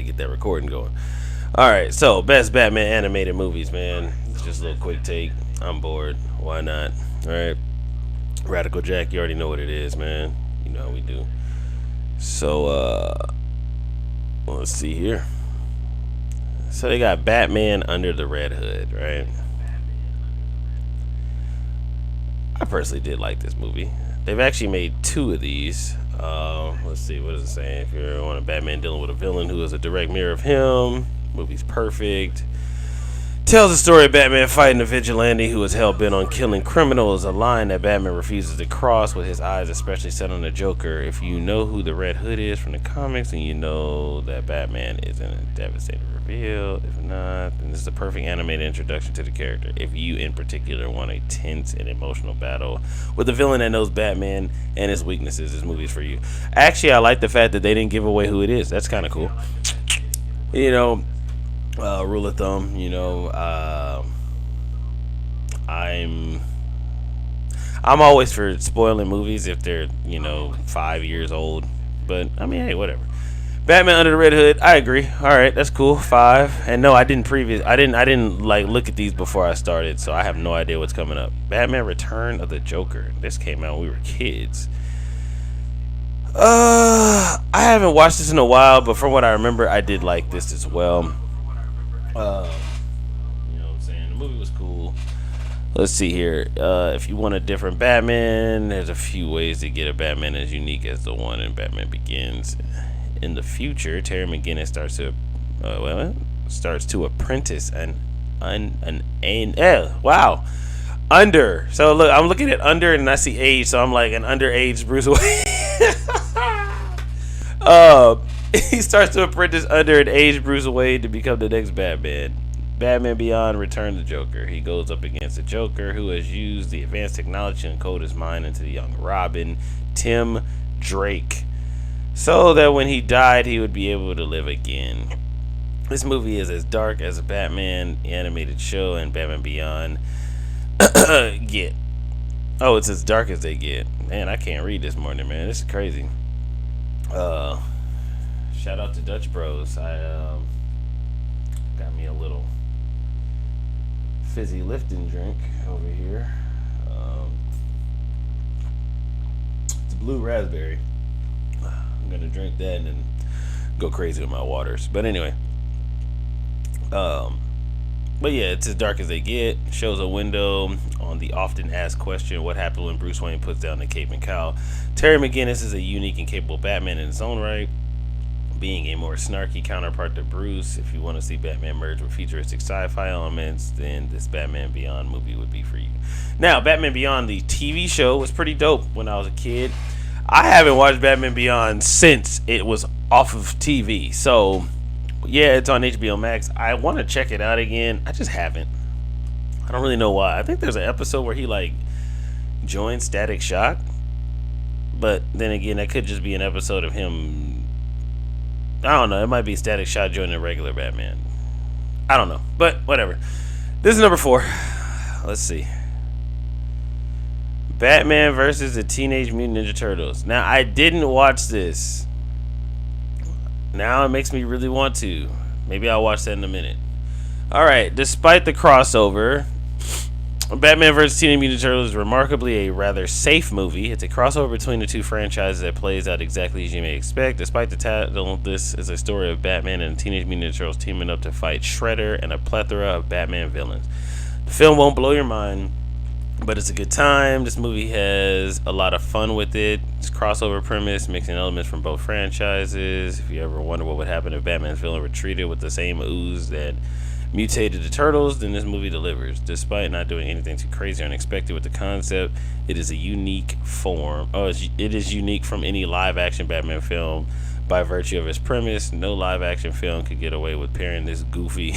to get that recording going. All right, so best Batman animated movies, man. It's just a little quick take. I'm bored. Why not? All right, Radical Jack. You already know what it is, man. You know how we do. So let's see here. So they got Batman Under the Red Hood, right? I personally did like this movie. They've actually made two of these. Let's see, what is it saying? If you want a Batman dealing with a villain who is a direct mirror of him, movie's perfect. Tells the story of Batman fighting a vigilante who is hell bent on killing criminals, a line that Batman refuses to cross, with his eyes especially set on the Joker. If you know who the Red Hood is from the comics, then you know that Batman is in a devastating reveal. If not, then this is the perfect animated introduction to the character. If you, in particular, want a tense and emotional battle with a villain that knows Batman and his weaknesses, this movie is for you. Actually, I like the fact that they didn't give away who it is. That's kind of cool. You know, rule of thumb, I'm always for spoiling movies if they're 5 years old. But I mean, hey, whatever. Batman Under the Red Hood. I agree. All right, that's cool. 5. And no, I didn't like look at these before I started, so I have no idea what's coming up. Batman Return of the Joker. This came out when we were kids. I haven't watched this in a while, but from what I remember, I did like this as well. You know what I'm saying? The movie was cool. Let's see here. If you want a different Batman, there's a few ways to get a Batman as unique as the one in Batman Begins. In the future, Terry McGinnis starts to apprentice wow. Under. So look, I'm looking at under and I see age, so I'm like an underage Bruce Wayne. He starts to apprentice under an aged Bruce Wayne to become the next Batman. Batman Beyond Return the Joker. He goes up against the Joker, who has used the advanced technology to encode his mind into the young Robin, Tim Drake, so that when he died, he would be able to live again. This movie is as dark as a Batman animated show and Batman Beyond get. Oh, it's as dark as they get. Man, I can't read this morning, man. This is crazy. Shout out to Dutch Bros. I got me a little fizzy lifting drink over here. It's blue raspberry. I'm gonna drink that and then go crazy with my waters. But anyway, but yeah, it's as dark as they get. Shows a window on the often asked question, what happened when Bruce Wayne puts down the cape and cowl? Terry McGinnis is a unique and capable Batman in his own right, being a more snarky counterpart to Bruce. If you want to see Batman merge with futuristic sci-fi elements, then this Batman Beyond movie would be for you. Now, Batman Beyond, the TV show, was pretty dope when I was a kid. I haven't watched Batman Beyond since it was off of TV. So, yeah, it's on HBO Max. I want to check it out again. I just haven't. I don't really know why. I think there's an episode where he joined Static Shock. But then again, that could just be an episode of him. I don't know. It might be Static Shock joining a regular Batman. I don't know. But whatever. This is number 4. Let's see. Batman versus the Teenage Mutant Ninja Turtles. Now, I didn't watch this. Now it makes me really want to. Maybe I'll watch that in a minute. Alright, despite the crossover, Batman vs. Teenage Mutant Ninja Turtles is remarkably a rather safe movie. It's a crossover between the two franchises that plays out exactly as you may expect. Despite the title, this is a story of Batman and Teenage Mutant Ninja Turtles teaming up to fight Shredder and a plethora of Batman villains. The film won't blow your mind, but it's a good time. This movie has a lot of fun with it. It's crossover premise, mixing elements from both franchises. If you ever wonder what would happen if Batman's villain were treated with the same ooze that mutated the Turtles, then this movie delivers. Despite not doing anything too crazy or unexpected with the concept, it is a unique form. It is unique from any live-action Batman film by virtue of its premise. No live-action film could get away with pairing this goofy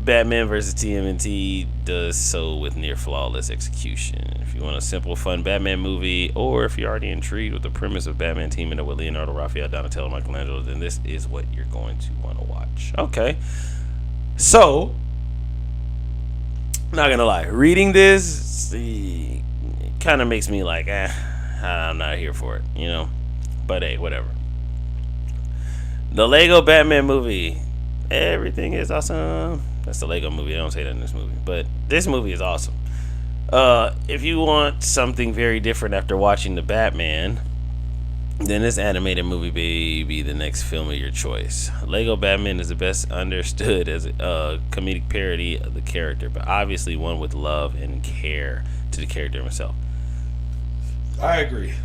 Batman vs. TMNT does so with near flawless execution. If you want a simple, fun Batman movie, or if you're already intrigued with the premise of Batman teaming up with Leonardo, Raphael, Donatello, Michelangelo, then this is what you're going to want to watch. Okay. So, not gonna lie, reading this kind of makes me like, I'm not here for it, But hey, whatever. The Lego Batman movie. Everything is awesome. That's the Lego movie. I don't say that in this movie. But this movie is awesome. If you want something very different after watching the Batman, then this animated movie may be the next film of your choice. Lego Batman is the best understood as a comedic parody of the character, but obviously one with love and care to the character himself. I agree.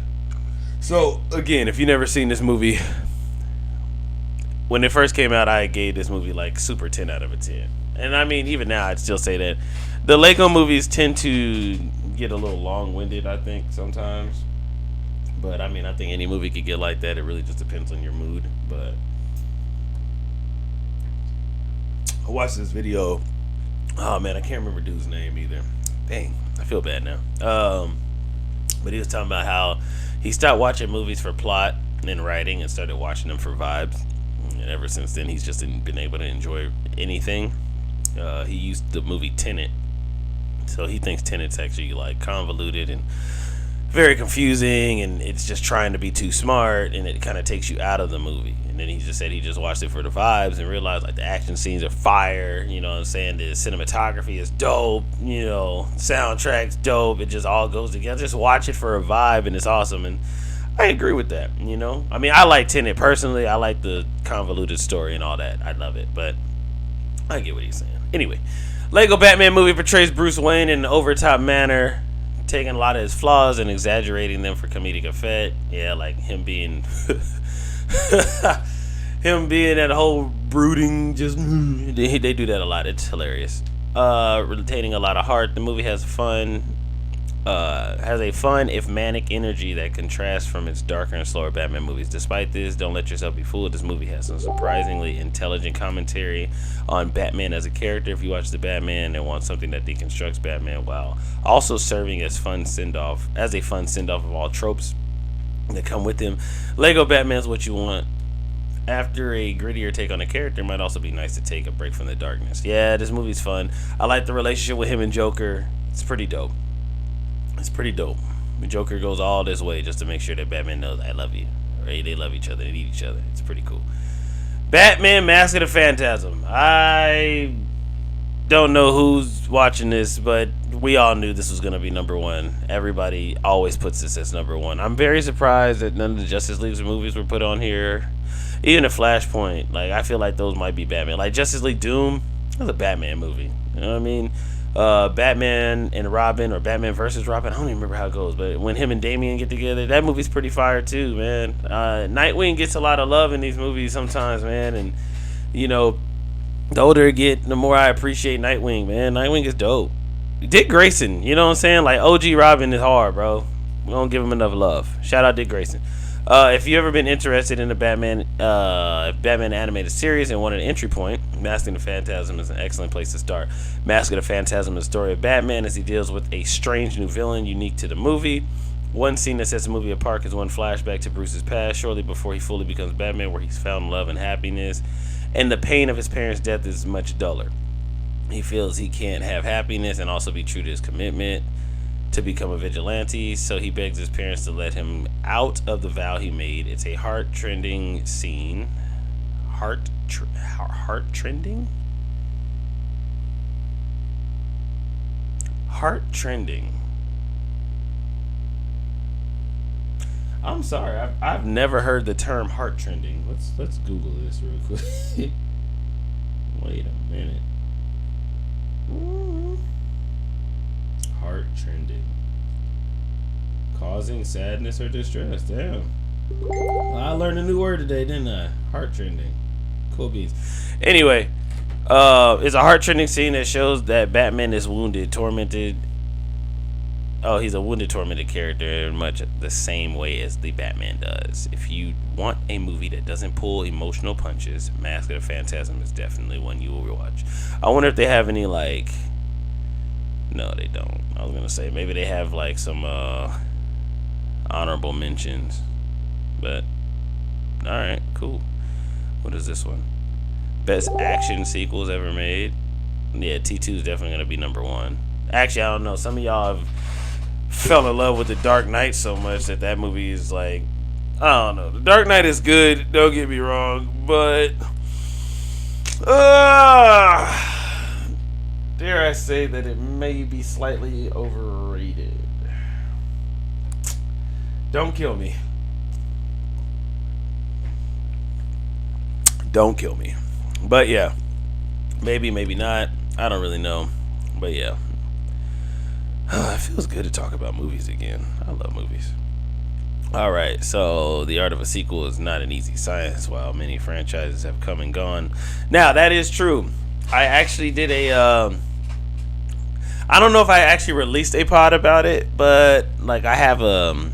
So, again, if you've never seen this movie, when it first came out, I gave this movie like super 10 out of a 10. And I mean, even now, I'd still say that. The Lego movies tend to get a little long-winded, I think, sometimes. But I mean, I think any movie could get like that. It really just depends on your mood. But I watched this video. Oh man, I can't remember dude's name either. Dang, I feel bad now. But he was talking about how he stopped watching movies for plot and writing and started watching them for vibes. And ever since then, he's just been able to enjoy anything. He used the movie Tenet, so he thinks Tenet's actually like convoluted and very confusing, and it's just trying to be too smart, and it kind of takes you out of the movie. And then he just said he just watched it for the vibes and realized like the action scenes are fire. You know what I'm saying? The cinematography is dope. You know, soundtrack's dope. It just all goes together. Just watch it for a vibe, and it's awesome. And I agree with that. You know, I mean, I like Tenet personally. I like the convoluted story and all that. I love it, but I get what he's saying. Anyway, Lego Batman movie portrays Bruce Wayne in an over-top manner, taking a lot of his flaws and exaggerating them for comedic effect. Yeah, like him being that whole brooding, just they do that a lot. It's hilarious. Retaining a lot of heart. The movie has a fun if manic energy that contrasts from its darker and slower Batman movies. Despite this, don't let yourself be fooled. This movie has some surprisingly intelligent commentary on Batman as a character. If you watch the Batman and want something that deconstructs Batman while also serving as a fun send-off of all tropes that come with him, Lego Batman is what you want. After a grittier take on a character, it might also be nice to take a break from the darkness. Yeah, this movie's fun. I like the relationship with him and Joker. It's pretty dope. It's pretty dope. The Joker goes all this way just to make sure that Batman knows I love you. Or they love each other. They need each other. It's pretty cool. Batman Mask of the Phantasm. I don't know who's watching this, but we all knew this was going to be number one. Everybody always puts this as number one. I'm very surprised that none of the Justice League movies were put on here. Even a Flashpoint. Like, I feel like those might be Batman. Like, Justice League Doom, that's a Batman movie. You know what I mean? Batman and Robin, or Batman versus Robin, I don't even remember how it goes, but when him and Damian get together, that movie's pretty fire too, man. Nightwing gets a lot of love in these movies sometimes, man, and you know, the older I get, the more I appreciate Nightwing, man. Nightwing is dope. Dick Grayson, you know what I'm saying? Like, OG Robin is hard, bro. We don't give him enough love. Shout out Dick Grayson. If you ever been interested in the Batman animated series and want an entry point, Mask of the Phantasm is an excellent place to start. Mask of the Phantasm is the story of Batman as he deals with a strange new villain unique to the movie. One scene that sets the movie apart is one flashback to Bruce's past shortly before he fully becomes Batman, where he's found love and happiness, and the pain of his parents' death is much duller. He feels he can't have happiness and also be true to his commitment to become a vigilante, so he begs his parents to let him out of the vow he made. It's a heart-trending scene. Heart-trending? Heart-trending. I'm sorry, I've never heard the term heart-trending. Let's Google this real quick. Wait a minute. Heart trending. Causing sadness or distress. Damn. Well, I learned a new word today, didn't I? Heart trending. Cool beans. Anyway, it's a heart trending scene that shows that Batman is wounded, tormented. Oh, he's a wounded, tormented character in much the same way as the Batman does. If you want a movie that doesn't pull emotional punches, Mask of the Phantasm is definitely one you will watch. I wonder if they have any, like... No, they don't. I was going to say, maybe they have, like, some honorable mentions. But, alright, cool. What is this one? Best action sequels ever made? Yeah, T2 is definitely going to be number one. Actually, I don't know. Some of y'all have fell in love with The Dark Knight so much that movie is like I don't know. The Dark Knight is good. Don't get me wrong, but dare I say that it may be slightly overrated. Don't kill me. Don't kill me. But yeah, maybe, maybe not. I don't really know. But yeah, it feels good to talk about movies again. I love movies. All right, so the art of a sequel is not an easy science. While many franchises have come and gone, now that is true. I actually did a. I don't know if I actually released a pod about it, but like I have a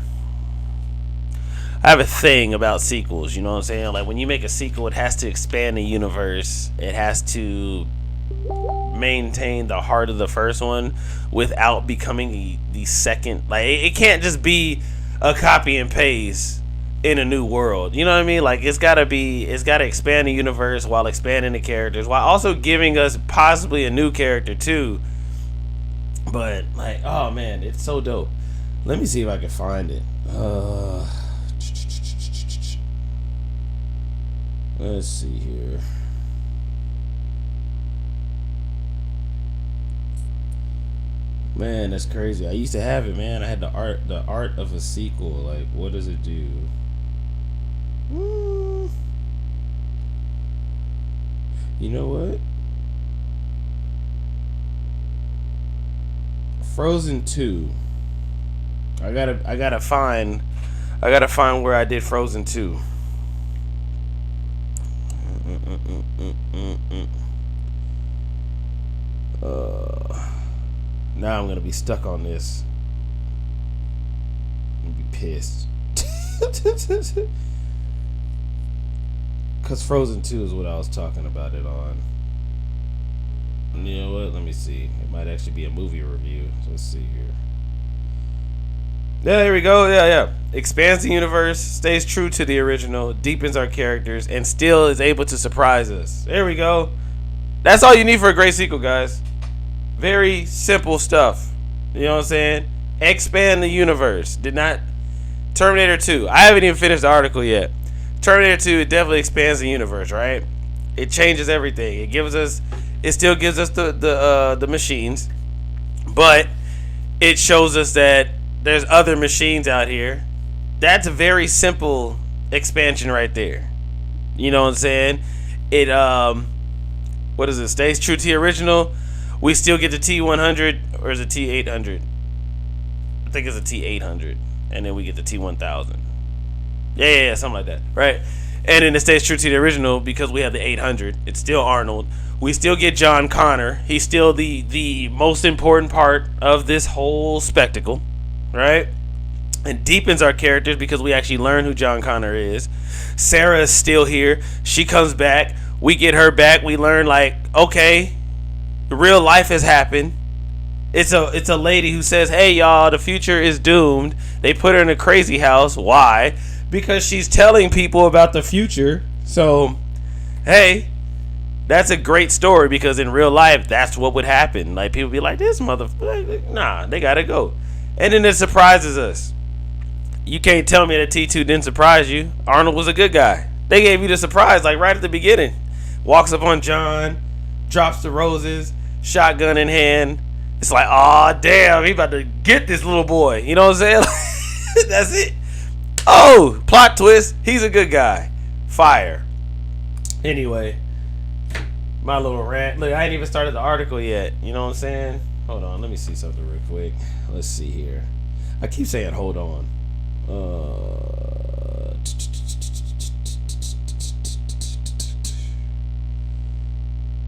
thing about sequels. You know what I'm saying? Like when you make a sequel, it has to expand the universe. It has to maintain the heart of the first one without becoming the second. Like it can't just be a copy and paste in a new world. You know what I mean? Like it's gotta expand the universe while expanding the characters, while also giving us possibly a new character too. But like, oh man, it's so dope. Let me see if I can find it. Let's see here. Man, that's crazy. I used to have it, man. I had the art of a sequel. Like, what does it do? You know what? Frozen 2. I gotta find where I did Frozen 2. Now I'm gonna be stuck on this. I'm gonna be pissed. Cause Frozen 2 is what I was talking about it on. You know what? Let me see. It might actually be a movie review. So let's see here. Yeah, there we go. Yeah. Expands the universe, stays true to the original, deepens our characters, and still is able to surprise us. There we go. That's all you need for a great sequel, guys. Very simple stuff. You know what I'm saying? Expand the universe. Did not. Terminator 2. I haven't even finished the article yet. Terminator 2, it definitely expands the universe, right? It changes everything. It still gives us the machines, but it shows us that there's other machines out here. That's a very simple expansion right there. You know what I'm saying? It what is it? Stays true to the original. We still get the T100, or is it T800? I think it's a T800, and then we get the T1000. Yeah, something like that, right? And then it stays true to the original because we have the 800. It's still Arnold. We still get John Connor. He's still the most important part of this whole spectacle, right? And deepens our characters because we actually learn who John Connor is. Sarah is still here. She comes back. We get her back. We learn, like, okay, real life has happened. It's a lady who says, hey, y'all, the future is doomed. They put her in a crazy house. Why? Because she's telling people about the future. So, hey, that's a great story because in real life, that's what would happen. Like, people be like, this motherfucker, nah, they gotta go. And then it surprises us. You can't tell me that T2 didn't surprise you. Arnold was a good guy. They gave you the surprise, like, right at the beginning. Walks up on John, drops the roses, shotgun in hand. It's like, aw, damn, he about to get this little boy. You know what I'm saying? That's it. Oh, plot twist. He's a good guy. Fire. Anyway, my little rant. Look, I ain't even started the article yet. You know what I'm saying? Hold on. Let me see something real quick. Let's see here. I keep saying hold on.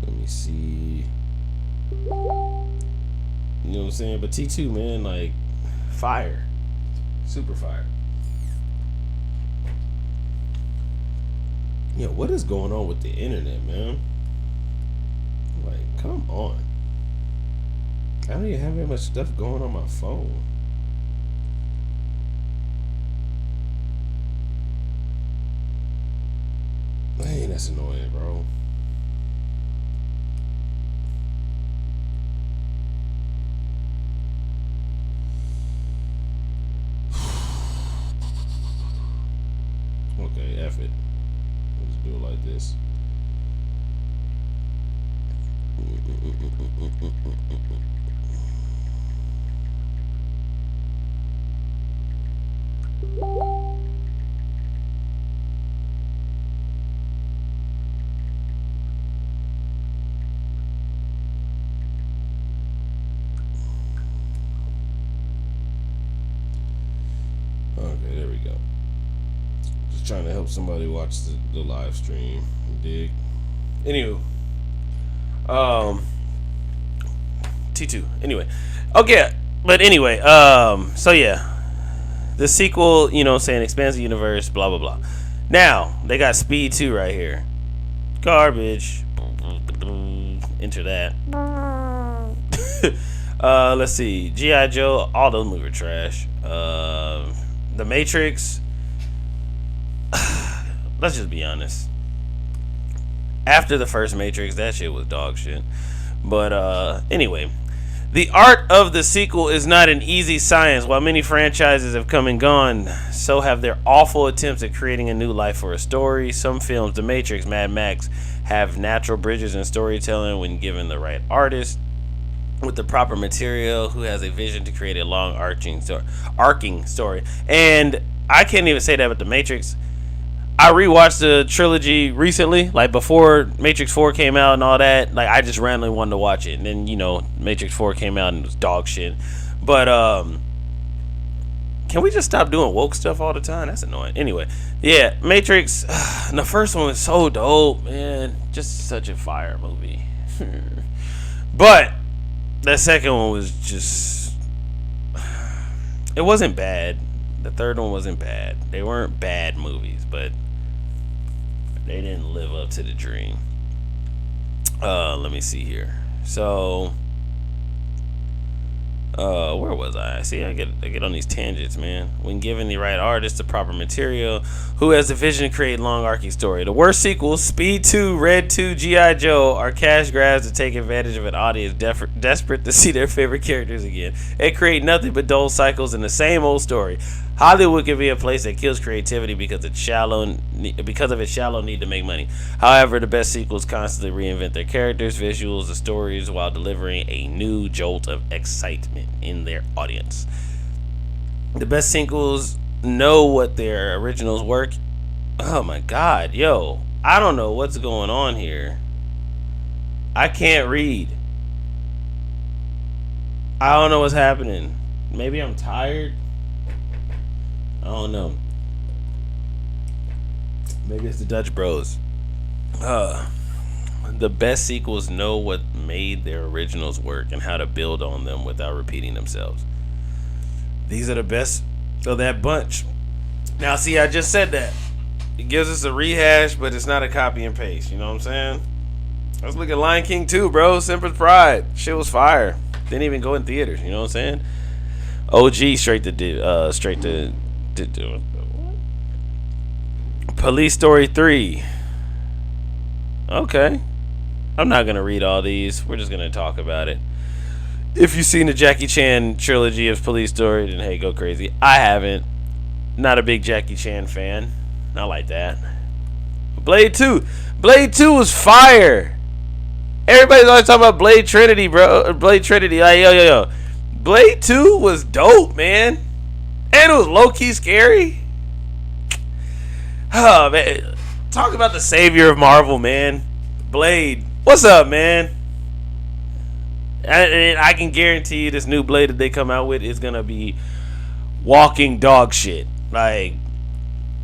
Let me see. You know what I'm saying? But T2, man, like, fire. Super fire. Yo, what is going on with the internet, man? Like, come on. I don't even have that much stuff going on my phone. Man, that's annoying, bro. Okay, F it. Let's do it like this. Okay, there we go. Just trying to help somebody watch the live stream. Dig. Anywho, T2. Anyway, okay, but anyway, so yeah, the sequel, you know, saying expands the universe, blah blah blah. Now they got Speed 2 right here. Garbage. Enter that. Let's see. G.I. Joe, all those movies are trash. The Matrix. Let's just be honest. After the first Matrix, that shit was dog shit. But anyway, the art of the sequel is not an easy science. While many franchises have come and gone, so have their awful attempts at creating a new life for a story. Some films, The Matrix, Mad Max, have natural bridges in storytelling when given the right artist with the proper material who has a vision to create a long arcing story. And I can't even say that with The Matrix. I rewatched the trilogy recently, like before Matrix 4 came out and all that. Like I just randomly wanted to watch it, and then you know Matrix 4 came out and it was dog shit. But can we just stop doing woke stuff all the time? That's annoying. Anyway, yeah, Matrix. The first one was so dope, man. Just such a fire movie. But the second one was just. It wasn't bad. The third one wasn't bad. They weren't bad movies, but they didn't live up to the dream. Let me see here. So, where was I? See, I get on these tangents, man. When given the right artist, the proper material, who has the vision to create long arcing story. The worst sequels, Speed 2, Red 2, G.I. Joe, are cash grabs to take advantage of an audience desperate to see their favorite characters again. They create nothing but dull cycles in the same old story. Hollywood can be a place that kills creativity because of its shallow need to make money. However, the best sequels constantly reinvent their characters, visuals, and stories while delivering a new jolt of excitement in their audience. The best sequels know what their originals work. Oh my god, yo, I don't know what's going on here. I can't read. I don't know what's happening. Maybe I'm tired. I don't know. Maybe it's the Dutch Bros. The best sequels know what made their originals work and how to build on them without repeating themselves. These are the best of that bunch. Now, see, I just said that. It gives us a rehash, but it's not a copy and paste. You know what I'm saying? Let's look at Lion King 2, bro. Simper's Pride. Shit was fire. Didn't even go in theaters. You know what I'm saying? OG straight to Police Story 3. Okay. I'm not going to read all these. We're just going to talk about it. If you've seen the Jackie Chan trilogy of Police Story, then hey, go crazy. I haven't. Not a big Jackie Chan fan. Not like that. Blade 2. Blade 2 was fire. Everybody's always talking about Blade Trinity, bro. Blade Trinity. Like, yo. Blade 2 was dope, man. And it was low-key scary. Oh, man. Talk about the savior of Marvel, man. Blade. What's up, man? I can guarantee you this new Blade that they come out with is going to be walking dog shit. Like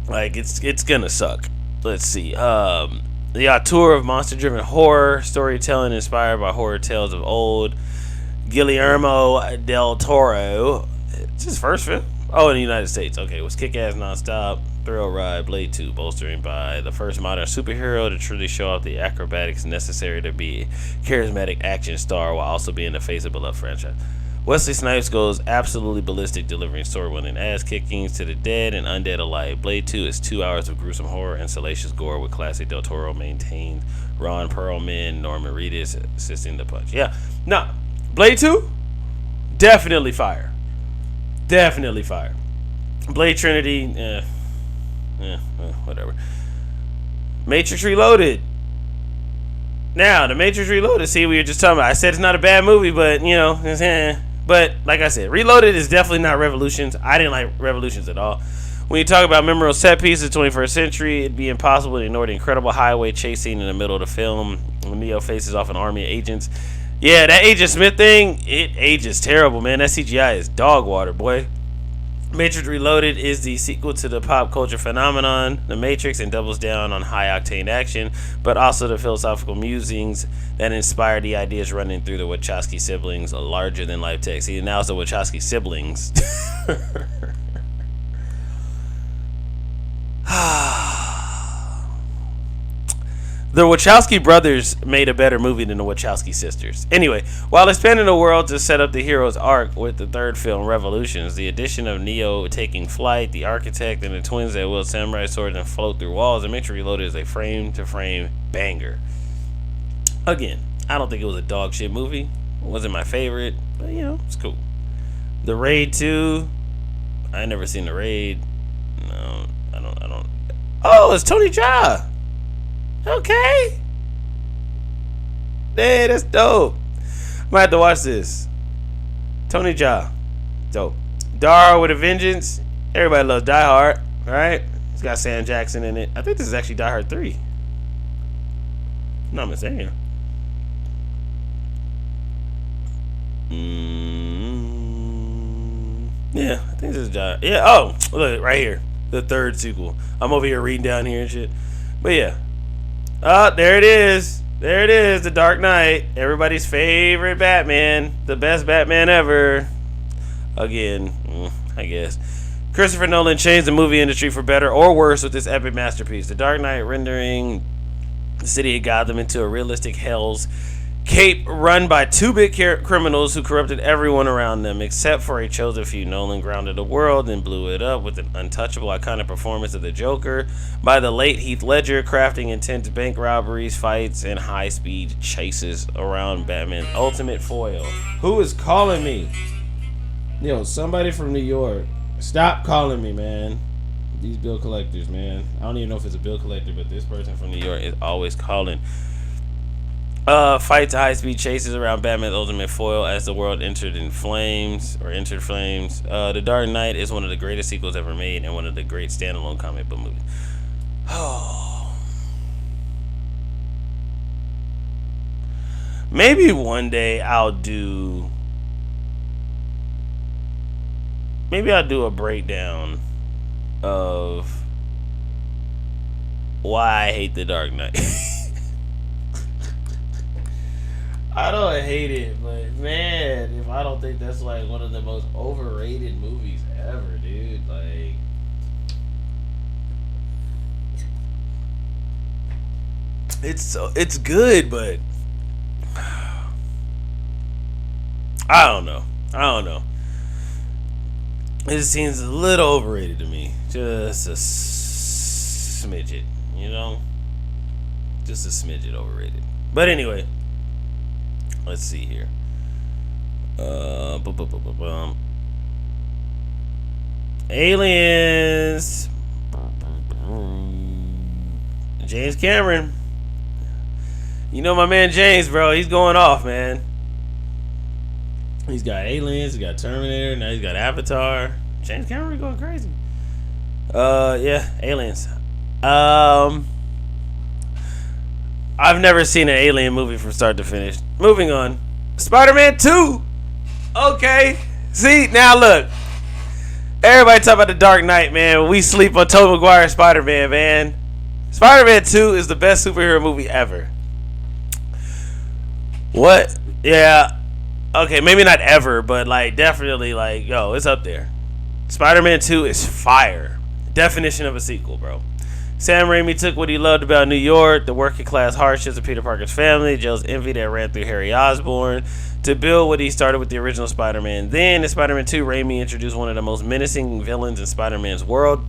it's going to suck. Let's see. The auteur of monster-driven horror, storytelling inspired by horror tales of old. Guillermo del Toro. It's his first film. Oh, in the United States. Okay, it was Kick-Ass Nonstop, Thrill Ride, Blade 2, bolstering by the first modern superhero to truly show off the acrobatics necessary to be a charismatic action star while also being the face of a beloved franchise. Wesley Snipes goes absolutely ballistic, delivering sword-wielding ass-kickings to the dead and undead alike. Blade 2 is 2 hours of gruesome horror and salacious gore with classic Del Toro maintained. Ron Perlman, Norman Reedus assisting the punch. Yeah, no, Blade 2, definitely fire. Definitely fire. Blade Trinity, Whatever. Matrix Reloaded. Now, the Matrix Reloaded, see, we were just talking about. I said it's not a bad movie, but, you know, but like I said, Reloaded is definitely not Revolutions. I didn't like Revolutions at all. When you talk about memorable set pieces of the 21st century, it'd be impossible to ignore the incredible highway chase scene in the middle of the film when Neo faces off an army of agents. Yeah, that Agent Smith thing, it ages terrible, man. That CGI is dog water, boy. Matrix Reloaded is the sequel to the pop culture phenomenon, The Matrix, and doubles down on high-octane action, but also the philosophical musings that inspired the ideas running through the Wachowski siblings, a larger-than-life text. See, now it's the Wachowski siblings. The Wachowski brothers made a better movie than the Wachowski sisters. Anyway, while expanding the world to set up the hero's arc with the third film, Revolutions, the addition of Neo taking flight, the architect, and the twins that wield samurai swords and float through walls, and Matrix Reloaded is a frame-to-frame banger. Again, I don't think it was a dog shit movie. It wasn't my favorite, but you know, it's cool. The Raid 2, I ain't never seen The Raid. No, I don't. Oh, it's Tony Jaa. Okay. Hey, that's dope. I might have to watch this. Tony Jaa. Dope. Die Hard with a Vengeance. Everybody loves Die Hard, right? It's got Sam Jackson in it. I think this is actually Die Hard 3. No, I'm mistaken. Yeah, I think this is Die. Yeah, oh, look, right here. The third sequel. I'm over here reading down here and shit. But yeah. Oh, there it is. There it is. The Dark Knight. Everybody's favorite Batman. The best Batman ever. Again, I guess. Christopher Nolan changed the movie industry for better or worse with this epic masterpiece. The Dark Knight rendering the city of Gotham into a realistic Hell's Cape run by two big criminals who corrupted everyone around them, except for a chosen few. Nolan grounded the world and blew it up with an untouchable, iconic performance of the Joker by the late Heath Ledger, crafting intense bank robberies, fights, and high-speed chases around Batman's ultimate foil. Who is calling me? Yo, somebody from New York. Stop calling me, man. These bill collectors, man. I don't even know if it's a bill collector, but this person from New York is always calling. Fights, high-speed chases around Batman's ultimate foil as the world entered flames. The Dark Knight is one of the greatest sequels ever made and one of the great standalone comic book movies. Oh. Maybe one day I'll do a breakdown of why I hate The Dark Knight. I don't hate it, but man, if I don't think that's like one of the most overrated movies ever, dude. Like, it's good, but I don't know. It just seems a little overrated to me. Just a smidget, you know? Just a smidget overrated. But anyway. Let's see here. Aliens. James Cameron. You know my man James, bro. He's going off, man. He's got Aliens. He's got Terminator. Now he's got Avatar. James Cameron going crazy. Yeah, Aliens. I've never seen an alien movie from start to finish. Moving on. Spider-Man 2. Okay. See, now look. Everybody talk about The Dark Knight, man. We sleep on Tobey Maguire's Spider-Man, man. Spider-Man 2 is the best superhero movie ever. What? Yeah. Okay, maybe not ever, but like definitely like, yo, it's up there. Spider-Man 2 is fire. Definition of a sequel, bro. Sam Raimi took what he loved about New York, the working class hardships of Peter Parker's family, Joe's envy that ran through Harry Osborn, to build what he started with the original Spider-Man. Then in Spider-Man 2, Raimi introduced one of the most menacing villains in Spider-Man's world,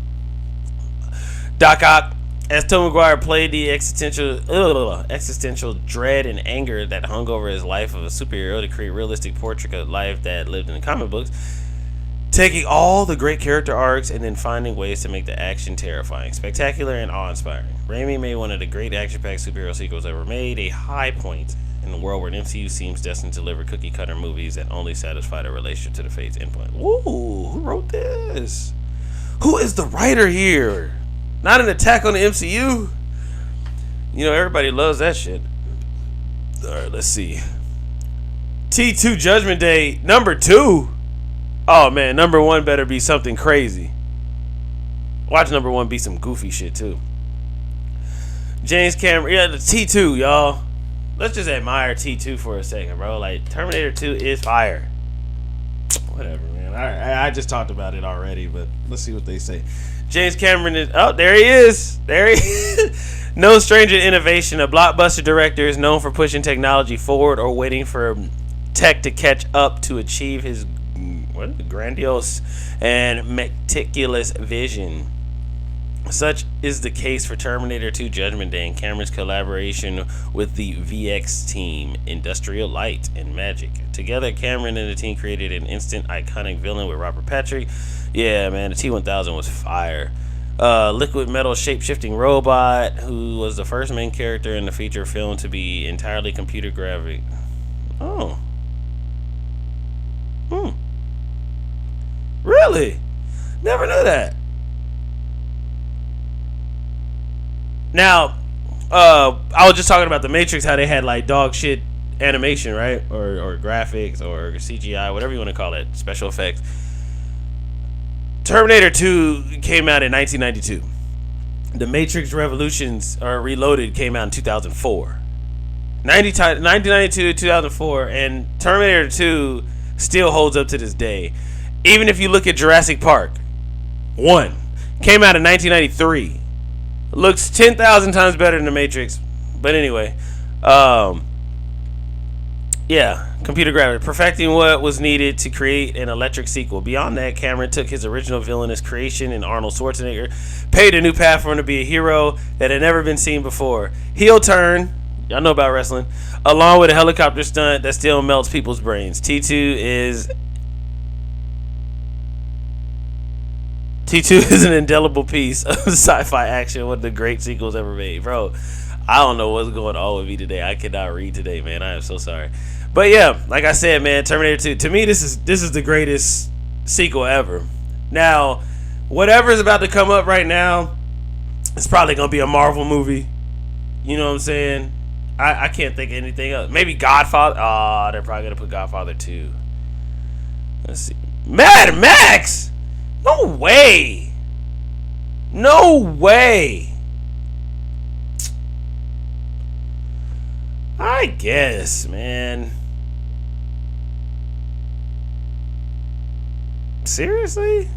Doc Ock. As Tobey Maguire played the existential dread and anger that hung over his life of a superhero to create a realistic portrait of life that lived in the comic books, taking all the great character arcs and then finding ways to make the action terrifying, spectacular, and awe-inspiring. Raimi made one of the great action-packed superhero sequels ever made, a high point in the world where an MCU seems destined to deliver cookie-cutter movies that only satisfy their relationship to the Fate's endpoint. Ooh, who wrote this? Who is the writer here? Not an attack on the MCU? You know, everybody loves that shit. Alright, let's see. T2 Judgment Day, number 2. Oh man, number 1 better be something crazy. Watch number 1 be some goofy shit too. James Cameron, yeah, the T2, y'all. Let's just admire T2 for a second, bro. Like, Terminator 2 is fire. Whatever, man. I just talked about it already, but let's see what they say. James Cameron is... Oh, there he is. There he is. No stranger to innovation. A blockbuster director is known for pushing technology forward or waiting for tech to catch up to achieve his grandiose and meticulous vision. Such is the case for Terminator 2 Judgment Day and Cameron's collaboration with the VX team, Industrial Light and Magic. Together, Cameron and the team created an instant iconic villain with Robert Patrick. Yeah, man, the T-1000 was fire. Liquid metal shape-shifting robot who was the first main character in the feature film to be entirely computer graphic. Oh. Really? Never knew that. Now, I was just talking about the Matrix, how they had like dog shit animation, right? Or graphics or CGI, whatever you want to call it, special effects. Terminator 2 came out in 1992. The Matrix Revolutions or Reloaded came out in 2004. 1992 to 2004, and Terminator 2 still holds up to this day. Even if you look at Jurassic Park 1, came out in 1993. Looks 10,000 times better than the Matrix. But anyway, yeah, computer graphics, perfecting what was needed to create an electric sequel. Beyond that, Cameron took his original villainous creation in Arnold Schwarzenegger, paved a new path for him to be a hero that had never been seen before. Heel turn, y'all know about wrestling, along with a helicopter stunt that still melts people's brains. T2 is an indelible piece of sci-fi action, one of the great sequels ever made. Bro, I don't know what's going on with me today. I cannot read today, man. I am so sorry. But yeah, like I said, man, Terminator 2, to me, this is the greatest sequel ever. Now, whatever is about to come up right now, it's probably going to be a Marvel movie. You know what I'm saying? I can't think of anything else. Maybe Godfather. Oh, they're probably going to put Godfather 2. Let's see. Mad Max! No way. No way. I guess, man. Seriously?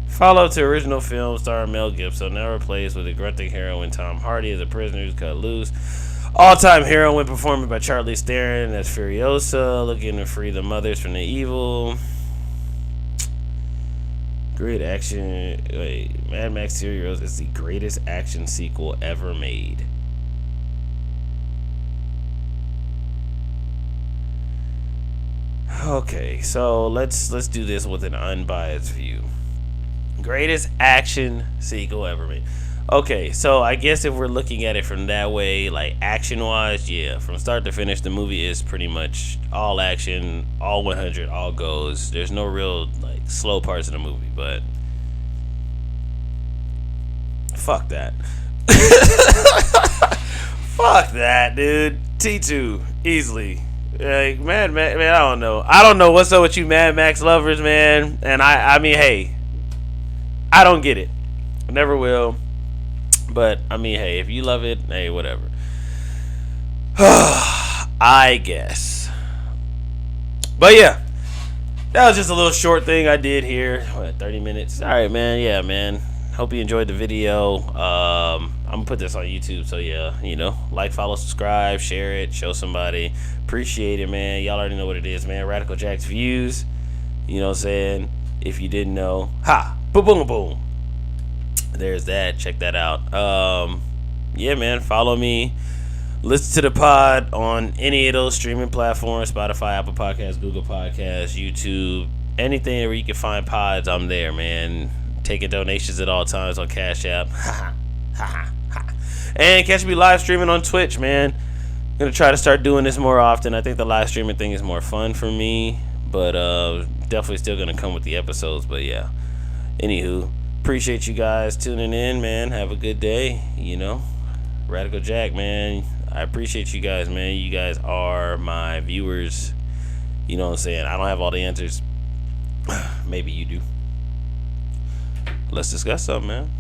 Follow-up to original film starring Mel Gibson, now replaced with a grunting heroine Tom Hardy as a prisoner who's cut loose. All-time heroine performed by Charlize Theron as Furiosa, looking to free the mothers from the evil. Great action. Wait, Mad Max Heroes is the greatest action sequel ever made. Okay, so let's do this with an unbiased view. Greatest action sequel ever made. Okay, so I guess if we're looking at it from that way, like action-wise, yeah, from start to finish, the movie is pretty much all action, all 100, all goes. There's no real like slow parts of the movie, but fuck that. Fuck that, dude. T2 easily. Like Mad Max, man, I don't know what's up with you Mad Max lovers, man. And I mean, hey, I don't get it. I never will. But I mean, hey, if you love it, hey, whatever. I guess. But yeah, that was just a little short thing I did here. What, 30 minutes? All right, man. Yeah, man. Hope you enjoyed the video. I'm gonna put this on YouTube, so yeah, you know, like, follow, subscribe, share it, show somebody. Appreciate it, man. Y'all already know what it is, man. Radical Jack's views. You know what I'm saying? If you didn't know, ha, boom, boom, boom. There's that. Check that out. Yeah, man. Follow me. Listen to the pod on any of those streaming platforms: Spotify, Apple Podcasts, Google Podcasts, YouTube, anything where you can find pods, I'm there, man. Taking donations at all times on Cash App. And catch me live streaming on Twitch, man. I'm gonna try to start doing this more often. I think the live streaming thing is more fun for me, but definitely still gonna come with the episodes. But yeah, anywho, appreciate you guys tuning in, man. Have a good day. Radical Jack, man. I appreciate you guys, man. You guys are my viewers. You know what I'm saying? I don't have all the answers. Maybe you do. Let's discuss something, man.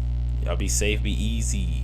Y'all be safe, be easy.